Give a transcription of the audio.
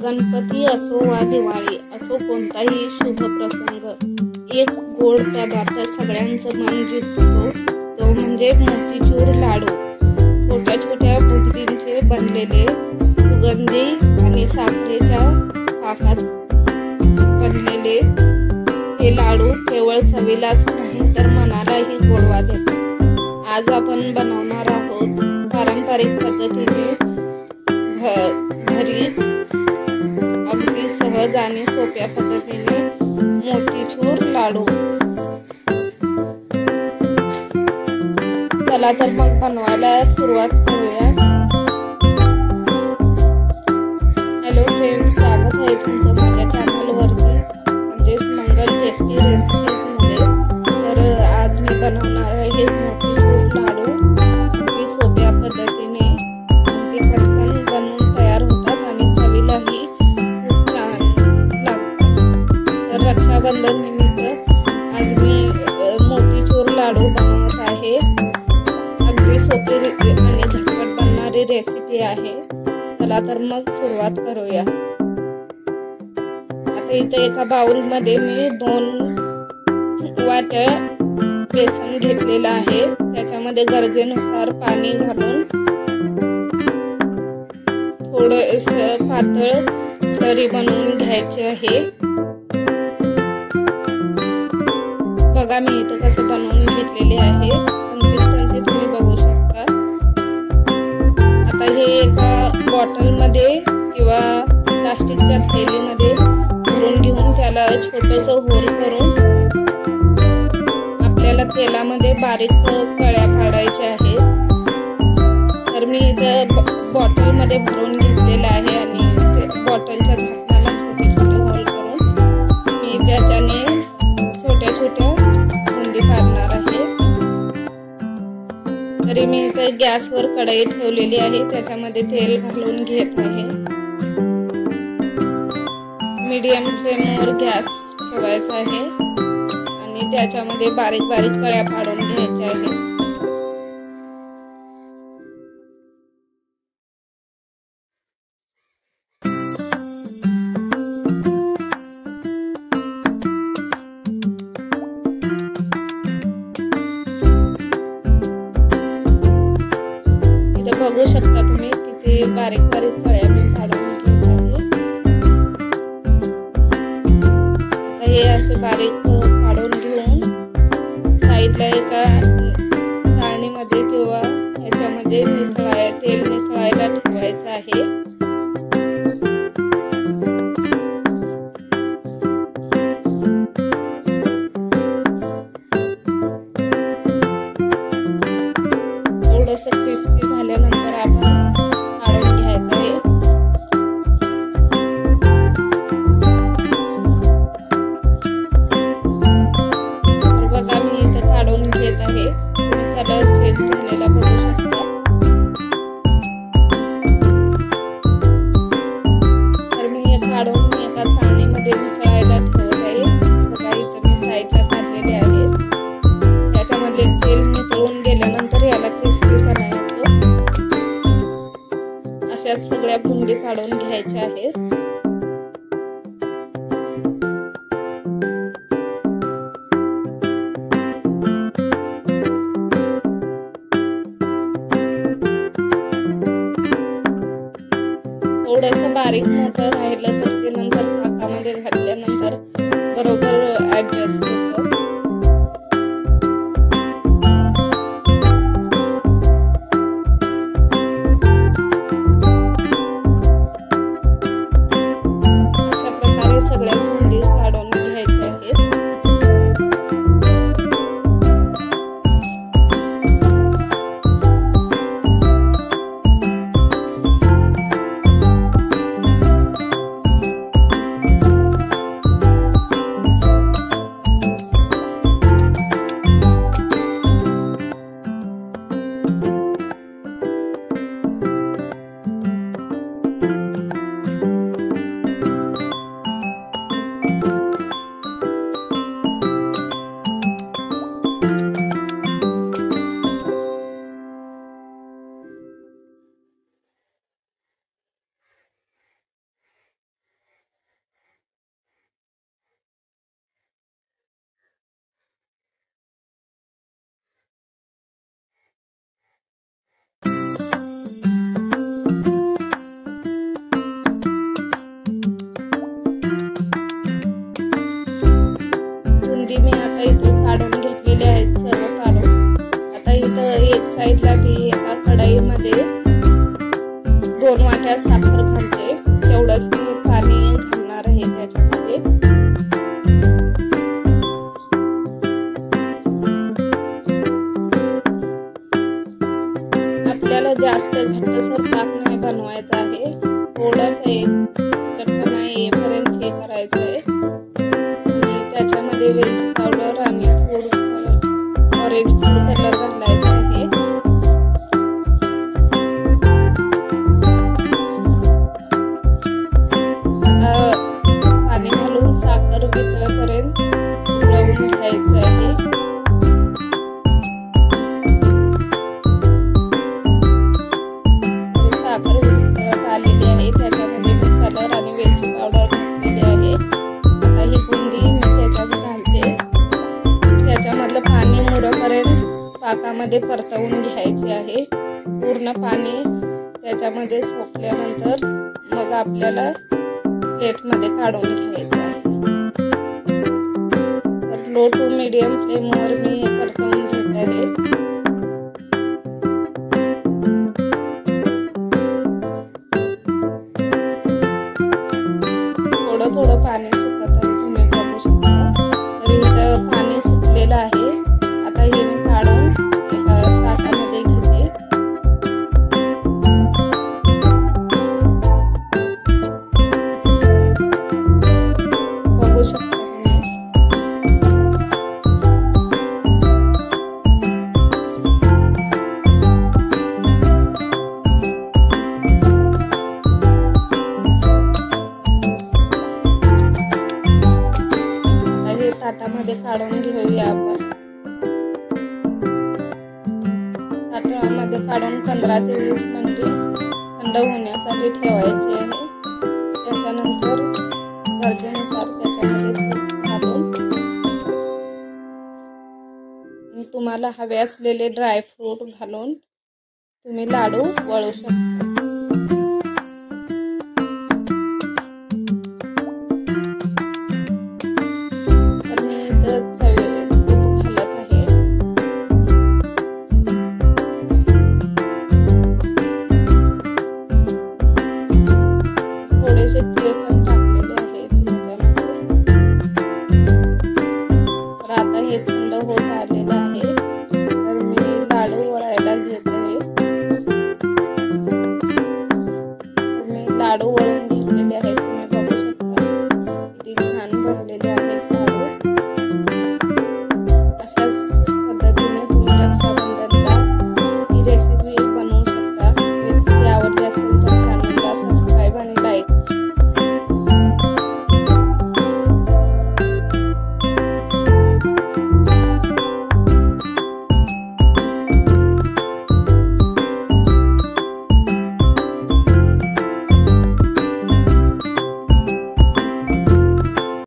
गणपती असो वा दिवाळी असो कोणताही शुभ प्रसंग एक गोड पदार्थ सगळ्यांचं मन जिंकतो तो म्हणजे मोतीचूर लाडू। छोट्या छोट्या बुंदींचे बनलेले सुगंधी आणि साखरेच्या पाकात बनलेले हे लाडू केवळ चवीलाच नाही तर मनालाही गोडवा देतात। आज आपण बनवणार आहोत पारंपरिक पद्धतीने घरीच अगदी सहज आणि सोप्या पद्धतीने मोतीचूर लाडू। चला तर मग बनवायला सुरुवात करूया। हॅलो फ्रेंड्स, स्वागत आहे तुमचं माझ्या चॅनलवरती म्हणजेच मंगल टेस्टी रेसिपीज मध्ये। तर आज मी बनवणार आहे मोतीचूर लाडू। अगदी सोप्या पद्धतीने अगदी पटकन बनवून तयार होतात आणि चवीलाही खूप छान लागतात। तर रक्षाबंधन निमित्त आज मी मोतीचूर लाडू बनवत आहे। अगदी सोपी आणि झटपट बनणारी रेसिपी आहे। चला तर मग सुरुवात करूया। आता इथे एका बाउल मध्ये मी 2 वाट्या बेसन घेतलेलं आहे। त्याच्यामध्ये गरजेनुसार पाणी घालून थोडंस पातळ स्लरी बनवून घ्यायची आहे। बघा मी इथे कसं बनवून घेतलेले आहे। कन्सिस्टन्सी तुम्ही बघू शकता। आता हे एका बॉटल मध्ये किंवा प्लास्टिकच्या थैलीमध्ये भरून घेऊन त्याला छोटंसं होल करून आपल्याला तेलामध्ये बारीक कळ्या पाडायच्या आहेत। तर मी इथं बॉटल मध्ये भरून घेतलेलं आहे आणि बॉटलच्या झाकणाला छोटे छोटे होल करून मी त्याच्याने छोट्या छोट्या बुंदी पाडणार आहे। तरी मी इथे गॅसवर कढई ठेवलेली आहे, त्याच्यामध्ये तेल घालून घेत आहे। मीडियम फ्लेमवर गॅस ठेवायचा आहे आणि त्याच्यामध्ये बारीक बारीक कळ्या पाडून घ्यायच्या आहेत। बघू शकता तुम्ही किती बारीक बारीक कळ्या मी पाडून घेत आहे। आता हे असे बारीक पाडून घेऊन साईडला एका चाळणीमध्ये किंवा याच्यामध्ये तेल निथळायला ठेवायचं आहे। थोडंसं क्रिस्पी झाल्यानंतर आपण काढून घ्यायचं आहे। तर बघा मी इथे काढून घेत आहे। कलर चेंज झालेला बघू शकता। तर मी हे काढून एका चाळणीमध्ये निथळायला ठेवत आहे। बघा इथे मी साईडला काढलेले आहे। त्याच्यामध्ये तेल निथळून गेल्यानंतर याला क्रिस्पीपणा येतो। अशाच सगळ्या बुंदी काढून घ्यायच्या आहेत। थोडंसं बारीक मोठं राहिलं तर ते नंतर पाकामध्ये घातल्यानंतर बरोबर ऍडजस्ट होतं। सगळ्याच बुंदी काढून घ्यायच्या आहेत। मध्ये 2 वाट्या साखर घालते, तेवढंच मी पाणी घालणार आहे त्याच्यामध्ये. आपल्याला जास्त घट्टसर पाक नाही बनवायचा आहे, थोडासा एक घट्टपणा येईपर्यंत हे करायचं आहे. आणि त्याच्यामध्ये वेलची पावडर आणि ऑरेंज फूड कलर घालायचा आहे. आता पाणी घालून साखर वितळेपर्यंत उकळवून घ्यायचं आहे. साखर वितळत आलेली आहे, त्याच्यामध्ये मी कलर आणि वेलची पावडर घातलेली आहे. आता ही बुंदी मी त्याच्यात घालते. त्याच्यामधलं पाणी मुरेपर्यंत पाकामध्ये परतवून घ्यायचे आहे. पूर्ण पाणी त्याच्यामध्ये सोकल्यानंतर मग आपल्याला प्लेटमध्ये काढून घ्यायचं आहे. तर लो टू मीडियम फ्लेमवर मी हे परतवून घेत आहे. थोडं पाणी सुकत आहे, तुम्ही बघू शकता. तर इथं पाणी सुकलेलं आहे. आता हे मी काढून एका ताटामध्ये घेते. बघू शकता तुम्ही. ताटामध्ये काढून घेऊया आपण. ताटामध्ये काढून 15 ते 20 मिनिटे थंड होण्यासाठी ठेवायचे आहे. त्याच्यानंतर गरजेनुसार त्याच्यामध्ये तूप घालून तुम्हाला हवे असलेले ड्रायफ्रूट घालून तुम्ही लाडू वळू शकता. थोडेसे तेल